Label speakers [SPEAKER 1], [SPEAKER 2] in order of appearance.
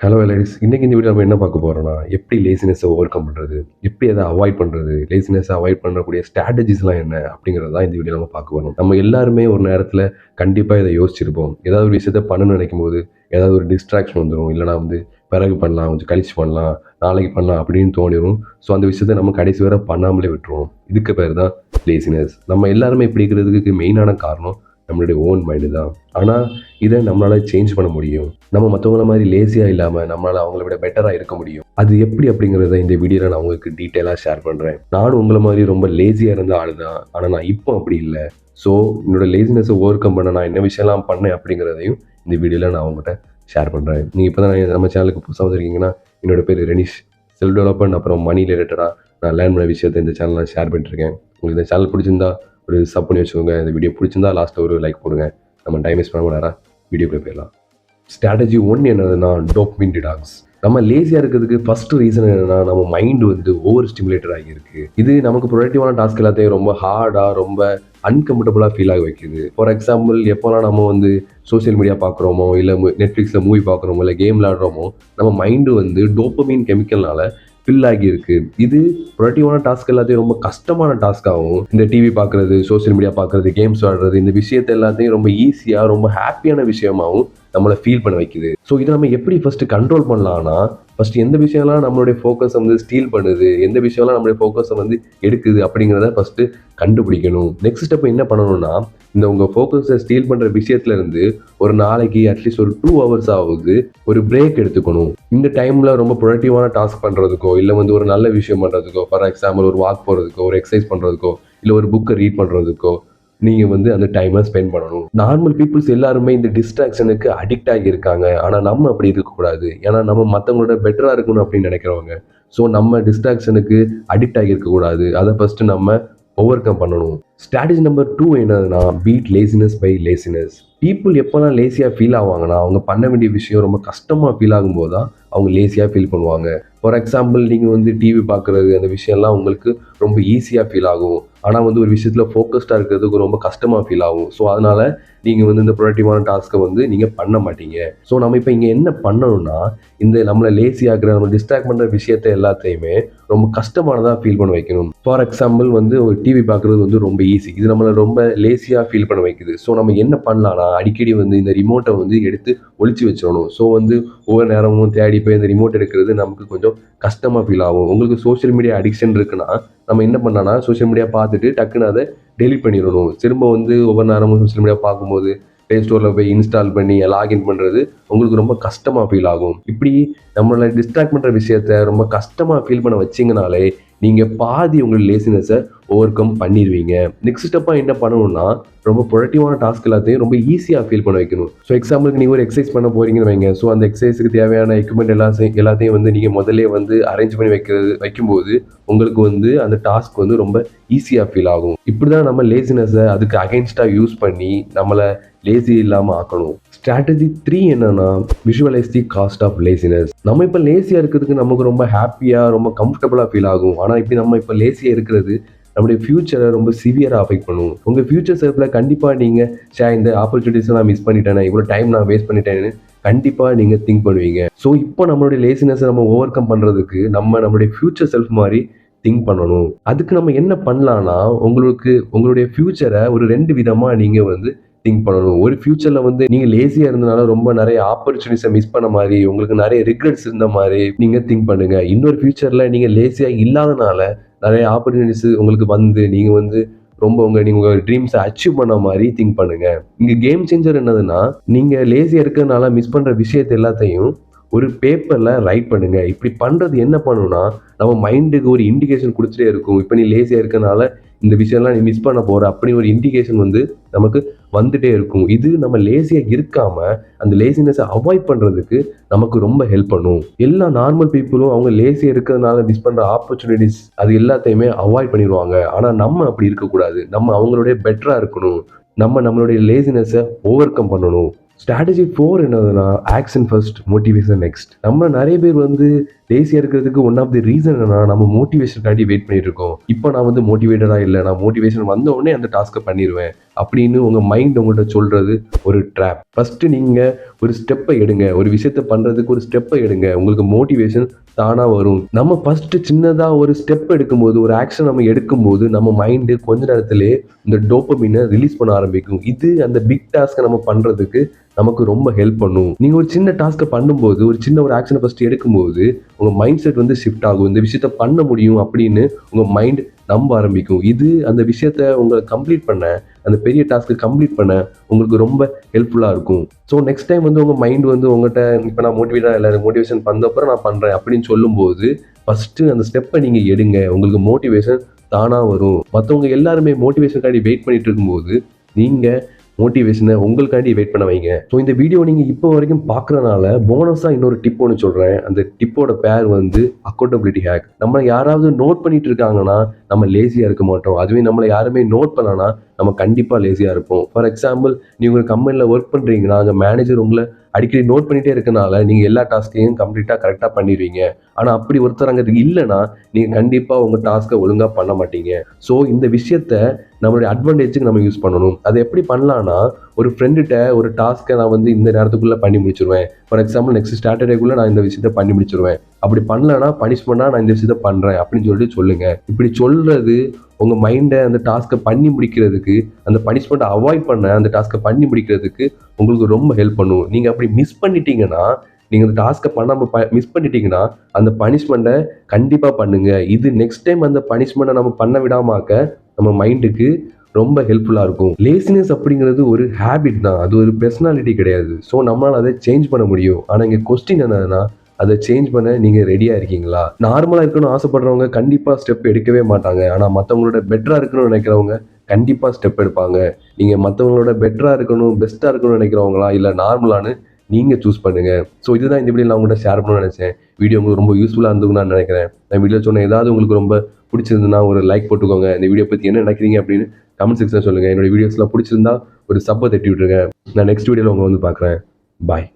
[SPEAKER 1] Hello ladies, இன்னைக்கு இந்த video நம்ம என்ன பார்க்க போறோம்னா, எப்படி லேசினஸை ஓவர் கம் பண்ணுறது, எப்படி அதை அவாய்ட் பண்ணுறது, லேசினஸை அவாய்ட் பண்ணக்கூடிய ஸ்ட்ராட்டஜிஸ்லாம் என்ன அப்படிங்கிறது தான் இந்த வீடியோ நம்ம பார்க்க போறோம். நம்ம எல்லாருமே ஒரு நேரத்தில் கண்டிப்பாக இதை யோசிச்சிருப்போம். ஏதாவது ஒரு விஷயத்த பண்ணணும்னு நினைக்கும் போது ஏதாவது ஒரு டிஸ்ட்ராக்ஷன் வந்துடும், இல்லைனா பிறகு பண்ணலாம், கொஞ்சம் கழிச்சு பண்ணலாம், நாளைக்கு பண்ணலாம் அப்படின்னு தோணிடும். ஸோ அந்த விஷயத்த நம்ம கடைசி வரை பண்ணாமலே விட்டுருவோம். இதுக்கு பேர் தான் லேசினஸ். நம்ம எல்லாருமே இப்படி இருக்கிறதுக்கு மெயினான காரணம் நம்மளுடைய ஓன் மைண்டு தான். ஆனால் இதை நம்மளால் சேஞ்ச் பண்ண முடியும். நம்ம மற்றவங்கள மாதிரி லேசியாக இல்லாமல் நம்மளால் அவங்கள விட பெட்டராக இருக்க முடியும். அது எப்படி அப்படிங்கிறத இந்த வீடியோவில் நான் உங்களுக்கு டீட்டெயிலாக ஷேர் பண்ணுறேன். நானும் உங்களை மாதிரி ரொம்ப லேசியாக இருந்த ஆள் தான், ஆனால் நான் இப்போ அப்படி இல்லை. ஸோ என்னோட லேசினஸை ஓவர் கம் பண்ண நான் என்ன விஷயம்லாம் பண்ணேன் அப்படிங்கிறதையும் இந்த வீடியோவில் நான் உங்கள்கிட்ட ஷேர் பண்ணுறேன். நீங்கள் இப்போ தான் நம்ம சேனலுக்கு புதுசாக வந்திருக்கீங்கன்னா, என்னோட பேர் ரெனிஷ். செல்ஃப் டெவலப்மெண்ட் அப்புறம் மணி ரிலேட்டடாக நான் லேர்ன் பண்ண விஷயத்தை இந்த சேனலில் ஷேர் பண்ணிட்டுருக்கேன். உங்களுக்கு இந்த சேனல் பிடிச்சிருந்தா ஒரு சப் பண்ணி வச்சுக்கோங்க. இந்த வீடியோ பிடிச்சிருந்தா லாஸ்ட்டில் ஒரு லைக் போடுங்க. நம்ம டைம் வேஸ்ட் பண்ணாமல் நேராக வீடியோக்குள்ளே போயிடலாம். ஸ்ட்ராட்டஜி 1 என்னதுன்னா டோபமைன் டிடாக்ஸ். நம்ம லேசியாக இருக்கிறதுக்கு ஃபர்ஸ்ட் ரீசன் என்னன்னா, நம்ம மைண்டு ஓவர் ஸ்டிமுலேட்டட் ஆகியிருக்கு. இது நமக்கு ப்ரொடக்டிவான டாஸ்க் எல்லாத்தையும் ரொம்ப ஹார்டாக, ரொம்ப அன்கம்ஃபர்டபுளாக ஃபீல் ஆக வைக்குது. ஃபார் எக்ஸாம்பிள், எப்போலாம் நம்ம சோஷியல் மீடியா பார்க்குறோமோ, இல்லை நெட்ஃப்ளிக்ஸில் மூவி பார்க்குறோமோ, இல்லை கேம் விளையாடுறோமோ, நம்ம மைண்டு டோபமைன் கெமிக்கல்னால ஃபில் ஆகியிருக்கு. இது ப்ரொடக்டிவான டாஸ்க் எல்லாத்தையும் ரொம்ப கஷ்டமான டாஸ்க்காகவும், இந்த டிவி பார்க்குறது, சோஷியல் மீடியா பார்க்குறது, கேம்ஸ் விளையாடுறது, இந்த விஷயத்தை எல்லாத்தையும் ரொம்ப ஈஸியாக, ரொம்ப ஹாப்பியான விஷயமாகவும் நம்மளை ஃபீல் பண்ண வைக்குது. ஸோ இதை நம்ம எப்படி ஃபஸ்ட்டு கண்ட்ரோல் பண்ணலாம்னா, ஃபஸ்ட்டு எந்த விஷயம்லாம் நம்மளுடைய ஃபோக்கஸை ஸ்டீல் பண்ணுது, எந்த விஷயம்லாம் நம்மளுடைய ஃபோக்கஸை எடுக்குது அப்படிங்கிறத ஃபஸ்ட்டு கண்டுபிடிக்கணும். நெக்ஸ்ட் ஸ்டெப் என்ன பண்ணணும்னா, உங்கள் ஃபோக்கஸை ஸ்டீல் பண்ணுற விஷயத்துலேருந்து ஒரு நாளைக்கு அட்லீஸ்ட் ஒரு 2 ஹவர்ஸ் ஆகுது ஒரு பிரேக் எடுத்துக்கணும். இந்த டைமில் ரொம்ப ப்ரொடக்டிவான டாஸ்க் பண்ணுறதுக்கோ, இல்லை ஒரு நல்ல விஷயம் பண்ணுறதுக்கோ, ஃபார் எக்ஸாம்பிள் ஒரு வாக் போகிறதுக்கோ, ஒரு எக்ஸசைஸ் பண்ணுறதுக்கோ, இல்லை ஒரு புக்கை ரீட் பண்ணுறதுக்கோ நீங்கள் அந்த டைமை ஸ்பெண்ட் பண்ணணும். நார்மல் பீப்புள்ஸ் எல்லாருமே இந்த டிஸ்ட்ராக்ஷனுக்கு அடிக்ட் ஆகியிருக்காங்க. ஆனால் நம்ம அப்படி இருக்கக்கூடாது. ஏன்னா நம்ம மற்றவங்களோட பெட்டராக இருக்கணும் அப்படின்னு நினைக்கிறவங்க. ஸோ நம்ம டிஸ்ட்ராக்ஷனுக்கு அடிக்ட் ஆகியிருக்கக்கூடாது. அதை ஃபஸ்ட்டு நம்ம ஓவர் கம் பண்ணணும். ஸ்ட்ராட்டஜி நம்பர் 2 என்னதுன்னா, beat laziness by laziness. People எப்போல்லாம் லேசியாக ஃபீல் ஆவாங்கன்னா, அவங்க பண்ண வேண்டிய விஷயம் ரொம்ப கஷ்டமாக ஃபீல் ஆகும்போது தான் அவங்க லேசியாக ஃபீல் பண்ணுவாங்க. ஃபார் எக்ஸாம்பிள், நீங்கள் டிவி பார்க்குறது, அந்த விஷயம்லாம் உங்களுக்கு ரொம்ப ஈஸியாக ஃபீல் ஆகும். ஆனால் ஒரு விஷயத்தில் ஃபோக்கஸ்டாக இருக்கிறதுக்கு ரொம்ப கஷ்டமாக ஃபீல் ஆகும். ஸோ அதனால் நீங்கள் இந்த ப்ரொடக்டிவான டாஸ்க்கை நீங்கள் பண்ண மாட்டீங்க. ஸோ நம்ம இப்போ இங்கே என்ன பண்ணணும்னா, நம்மளை லேசி ஆகிற, நம்ம டிஸ்ட்ராக்ட் பண்ணுற விஷயத்தை எல்லாத்தையுமே ரொம்ப கஷ்டமானதாக ஃபீல் பண்ண வைக்கணும். ஃபார் எக்ஸாம்பிள், ஒரு டிவி பார்க்குறது ரொம்ப ஈஸி. இது நம்மளை ரொம்ப லேசியாக ஃபீல் பண்ண வைக்குது. ஸோ நம்ம என்ன பண்ணலாம்னா, அடிக்கடி இந்த ரிமோட்டை எடுத்து ஒளிச்சு வச்சிடணும். ஸோ ஒவ்வொரு நேரமும் தேடி போய் இந்த ரிமோட் எடுக்கிறது நமக்கு கொஞ்சம் கஷ்டமாக ஃபீல் ஆகும். உங்களுக்கு சோஷியல் மீடியா அடிக்ஷன் இருக்குன்னா, நம்ம என்ன பண்ணலாம்னா, சோஷியல் மீடியா பார்த்துட்டு டக்குன்னு அதை டெலிட் பண்ணிடணும். திரும்ப ஒவ்வொரு நேரமும் சோஷியல் மீடியா பார்க்கும்போது ப்ளே ஸ்டோரில் போய் இன்ஸ்டால் பண்ணி லாகின் பண்ணுறது உங்களுக்கு ரொம்ப கஷ்டமாக ஃபீல் ஆகும். இப்படி நம்மளை டிஸ்ட்ராக்ட் பண்ணுற விஷயத்த ரொம்ப கஷ்டமாக ஃபீல் பண்ண வச்சிங்கனாலே நீங்கள் பாதி உங்களோட லேசினஸை ஓவர் கம் பண்ணிடுவீங்க. நெக்ஸ்ட் ஸ்டெப்பாக என்ன பண்ணணும்னா, ரொம்ப ப்ரொடக்டிவான டாஸ்க் எல்லாத்தையும் ரொம்ப ஈஸியாக ஃபீல் பண்ண வைக்கணும். ஸோ எக்ஸாம்பிளுக்கு நீங்கள் ஒரு எக்ஸசைஸ் பண்ண போகிறீங்கன்னு வைங்க. ஸோ அந்த எக்ஸசைஸுக்கு தேவையான எக்யூப்மெண்ட் எல்லாத்தையும் நீங்கள் முதல்ல அரேஞ்ச் பண்ணி வைக்கும்போது உங்களுக்கு அந்த டாஸ்க் ரொம்ப ஈஸியாக ஃபீல் ஆகும். இப்படி தான் நம்ம லேசினஸை அதுக்கு அகைன்ஸ்டாக யூஸ் பண்ணி நம்மளை லேசி இல்லாமல் ஆக்கணும். ஸ்ட்ராட்டஜி 3 என்னன்னா, visualise the cost of laziness. நம்ம இப்போ லேசியாக இருக்கிறதுக்கு நமக்கு ரொம்ப ஹாப்பியாக, ரொம்ப கம்ஃபர்டபுளாக ஃபீல் ஆகும். ஆனால் இப்படி நம்ம இப்போ லேசியாக இருக்கிறது நம்முடைய ஃபியூச்சரை ரொம்ப சிவியராக அஃபெக்ட் பண்ணும். உங்கள் ஃபியூச்சர் செல்ஃபில் கண்டிப்பாக நீங்கள் இந்த ஆப்பர்ச்சுனிட்டிஸை நான் மிஸ் பண்ணிட்டேன், இவ்வளோ டைம் நான் வேஸ்ட் பண்ணிட்டேன்னு கண்டிப்பாக நீங்கள் திங்க் பண்ணுவீங்க. ஸோ இப்போ நம்மளுடைய லேசினஸை நம்ம ஓவர் கம் பண்ணுறதுக்கு நம்மளுடைய ஃபியூச்சர் செல்ஃப் மாதிரி திங்க் பண்ணணும். அதுக்கு நம்ம என்ன பண்ணலான்னா, உங்களுடைய ஃபியூச்சரை ஒரு 2 விதமாக நீங்கள் திங்க் பண்ணணும். ஒரு ஃபியூச்சரில் நீங்கள் லேசியாக இருந்தனால ரொம்ப நிறைய ஆப்பர்ச்சுனிட்டிஸை மிஸ் பண்ண மாதிரி, உங்களுக்கு நிறைய ரிக்ரெட்ஸ் இருந்த மாதிரி நீங்கள் திங்க் பண்ணுங்க. இன்னொரு ஃபியூச்சரில் நீங்கள் லேசியாக இல்லாதனால நிறைய ஆப்பர்ச்சுனிட்டிஸ் உங்களுக்கு நீங்கள் ரொம்ப உங்கள் ட்ரீம்ஸை அச்சீவ் பண்ண மாதிரி திங்க் பண்ணுங்க. இங்கே கேம் சேஞ்சர் என்னதுன்னா, நீங்கள் லேசியாக இருக்கிறதுனால மிஸ் பண்ணுற விஷயத்தை எல்லாத்தையும் ஒரு பேப்பரில் ரைட் பண்ணுங்க. இப்படி பண்ணுறது என்ன பண்ணுன்னா, நம்ம மைண்டுக்கு ஒரு இண்டிகேஷன் கொடுத்துட்டே இருக்கும். இப்போ நீ லேசியாக இருக்கனால இந்த விஷயம்லாம் நீ மிஸ் பண்ண போகிற அப்படி ஒரு இண்டிகேஷன் நமக்கு வந்துட்டே இருக்கும். இது நம்ம லேசியாக இருக்காமல் அந்த லேசினஸை அவாய்ட் பண்ணுறதுக்கு நமக்கு ரொம்ப ஹெல்ப் பண்ணும். எல்லா நார்மல் பீப்புளும் அவங்க லேசியாக இருக்கிறதுனால மிஸ் பண்ணுற ஆப்பர்ச்சுனிட்டிஸ் அது எல்லாத்தையுமே அவாய்ட் பண்ணிடுவாங்க. ஆனால் நம்ம அப்படி இருக்கக்கூடாது. நம்ம அவங்களுடைய பெட்டராக இருக்கணும். நம்மளுடைய லேசினஸை ஓவர் கம் பண்ணணும். ஸ்ட்ராட்டஜி 4 என்னதுன்னா, ஆக்ஷன் ஃபர்ஸ்ட், மோட்டிவேஷன் நெக்ஸ்ட். நம்ம நிறைய பேர் லேசியாக இருக்கிறதுக்கு ஒன் ஆஃப் தி ரீசன் என்னன்னா, நம்ம மோட்டிவேஷனுக்காண்டி வெயிட் பண்ணிட்டு இருக்கோம். இப்போ நான் வந்து மோட்டிவேட்டடாக இல்லை, நான் மோட்டிவேஷன் வந்த உடனே அந்த டாஸ்க்கை பண்ணிடுவேன் அப்படின்னு உங்கள் மைண்ட் உங்கள்கிட்ட சொல்கிறது ஒரு ட்ராப். ஃபஸ்ட்டு நீங்கள் ஒரு ஸ்டெப்பை எடுங்க, ஒரு விஷயத்த பண்ணுறதுக்கு ஒரு ஸ்டெப்பை எடுங்க, உங்களுக்கு மோட்டிவேஷன் தானாக வரும். நம்ம ஃபஸ்ட்டு சின்னதாக ஒரு ஸ்டெப் எடுக்கும்போது, ஒரு ஆக்ஷன் நம்ம எடுக்கும்போது நம்ம மைண்டு கொஞ்ச நேரத்திலே இந்த டோப்பமீனை ரிலீஸ் பண்ண ஆரம்பிக்கும். இது அந்த பிக் டாஸ்க்கை நம்ம பண்ணுறதுக்கு நமக்கு ரொம்ப ஹெல்ப் பண்ணும். நீங்கள் ஒரு சின்ன டாஸ்க்கை பண்ணும்போது, ஒரு சின்ன ஒரு ஆக்ஷனை ஃபஸ்ட்டு எடுக்கும்போது உங்கள் மைண்ட் செட் வந்து ஷிஃப்ட் ஆகும். இந்த விஷயத்த பண்ண முடியும் அப்படின்னு உங்கள் மைண்ட் நம்ப ஆரம்பிக்கும். இது அந்த விஷயத்த உங்களை கம்ப்ளீட் பண்ண, அந்த பெரிய டாஸ்க்கு கம்ப்ளீட் பண்ண உங்களுக்கு ரொம்ப ஹெல்ப்ஃபுல்லாக இருக்கும். ஸோ நெக்ஸ்ட் டைம் வந்து உங்கள் மைண்ட் வந்து உங்கள்கிட்ட இப்போ நான் மோட்டிவேட்டாக இல்லை, மோட்டிவேஷன் பண்ணப்பறம் நான் பண்ணுறேன் அப்படின்னு சொல்லும்போது ஃபஸ்ட்டு அந்த ஸ்டெப்பை நீங்கள் எடுங்க. உங்களுக்கு மோட்டிவேஷன் தானாக வரும். மற்றவங்க எல்லாருமே மோட்டிவேஷனுக்காண்டி வெயிட் பண்ணிட்டு இருக்கும்போது நீங்கள் மோட்டிவேஷனை உங்களுக்காண்டி வெயிட் பண்ண வைங்க. ஸோ இந்த வீடியோ நீங்கள் இப்போ வரைக்கும் பார்க்குறனால போனஸாக இன்னொரு டிப் ஒன்று சொல்கிறேன். அந்த டிப்போட பேர் வந்து அக்கௌண்டபிலிட்டி ஹேக். நம்ம யாராவது நோட் பண்ணிட்டு இருக்காங்கன்னா நம்ம லேசியாக இருக்க மாட்டோம். அதுவே நம்மளை யாருமே நோட் பண்ணனா நம்ம கண்டிப்பாக லேசியாக இருப்போம். ஃபார் எக்ஸாம்பிள், நீங்கள் ஒரு கம்பெனியில் ஒர்க் பண்ணுறீங்கன்னா அங்கே மேனேஜர் உங்களை அடிக்கடி நோட் பண்ணிகிட்டே இருக்கனால நீங்கள் எல்லா டாஸ்க்கையும் கம்ப்ளீட்டாக கரெக்டாக பண்ணிடுவீங்க. ஆனால் அப்படி ஒருத்தர் அங்கே இல்லைன்னா நீங்கள் கண்டிப்பாக உங்கள் டாஸ்க்கை ஒழுங்காக பண்ண மாட்டீங்க. ஸோ இந்த விஷயத்த நம்மளுடைய அட்வான்டேஜுக்கு நம்ம யூஸ் பண்ணணும். அதை எப்படி பண்ணலான்னா, ஒரு ஃப்ரெண்டுகிட்ட ஒரு டாஸ்க்கை நான் வந்து இந்த நேரத்துக்குள்ளே பண்ணி முடிச்சிருவேன். ஃபார் எக்ஸாம்பிள், நெக்ஸ்ட் சாட்டர்டேக்குள்ளே நான் இந்த விஷயத்த பண்ணி முடிச்சிருவேன். அப்படி பண்ணலன்னா பனிஷ்மெண்ட்டாக நான் இந்த விஷயத்த பண்ணுறேன் அப்படின்னு சொல்லிட்டு சொல்லுங்கள். இப்படி சொல்கிறது உங்கள் மைண்டை அந்த டாஸ்க்கை பண்ணி முடிக்கிறதுக்கு, அந்த பனிஷ்மெண்ட்டை அவாய்ட் பண்ண அந்த டாஸ்க்கை பண்ணி முடிக்கிறதுக்கு உங்களுக்கு ரொம்ப ஹெல்ப் பண்ணும். நீங்கள் அப்படி மிஸ் பண்ணிட்டீங்கன்னா, நீங்கள் அந்த டாஸ்க்கை பண்ணாமல் மிஸ் பண்ணிட்டீங்கன்னா அந்த பனிஷ்மெண்ட்டை கண்டிப்பாக பண்ணுங்கள். இது நெக்ஸ்ட் டைம் அந்த பனிஷ்மெண்ட்டை நம்ம பண்ண விடாமாக்க நம்ம மைண்டுக்கு ரொம்ப ஹெல்ப்ஃபுல்லாக இருக்கும். லேசினஸ் அப்படிங்கிறது ஒரு ஹேபிட் தான், அது ஒரு பர்சனாலிட்டி கிடையாது. ஸோ நம்மளால் அதை சேஞ்ச் பண்ண முடியும். ஆனால் இங்கே கொஸ்டின் என்னன்னா, அதை சேஞ்ச் பண்ண நீங்கள் ரெடியாக இருக்கீங்களா? நார்மலாக இருக்கணும்னு ஆசைப்படுறவங்க கண்டிப்பாக ஸ்டெப் எடுக்கவே மாட்டாங்க. ஆனால் மற்றவங்களோட பெட்டராக இருக்கணும்னு நினைக்கிறவங்க கண்டிப்பாக ஸ்டெப் எடுப்பாங்க. நீங்கள் மற்றவங்களோட பெட்டராக இருக்கணும், பெஸ்ட்டாக இருக்கணும்னு நினைக்கிறவங்களா இல்லை நார்மலானு நீங்கள் சூஸ் பண்ணுங்கள். ஸோ இதுதான் இந்த வீடியோ நான் உங்கள்கிட்ட ஷேர் பண்ணணும்னு நினச்சேன். வீடியோ உங்களுக்கு ரொம்ப யூஸ்ஃபுல்லாக இருந்துன்னு நான் நினைக்கிறேன். நான் வீடியோ சொன்ன ஏதாவது உங்களுக்கு ரொம்ப பிடிச்சிருந்துன்னா ஒரு லைக் போட்டுக்கோங்க. இந்த வீடியோ பற்றி என்ன நினைக்கிறீங்க அப்படின்னு கமெண்ட் செக்ஷனில் சொல்லுங்கள். என்னோட வீடியோஸ்லாம் பிடிச்சிருந்தா ஒரு சப்பை தட்டி விட்டுருங்க. நான் நெக்ஸ்ட் வீடியோவில் உங்களை வந்து பார்க்குறேன். பாய்.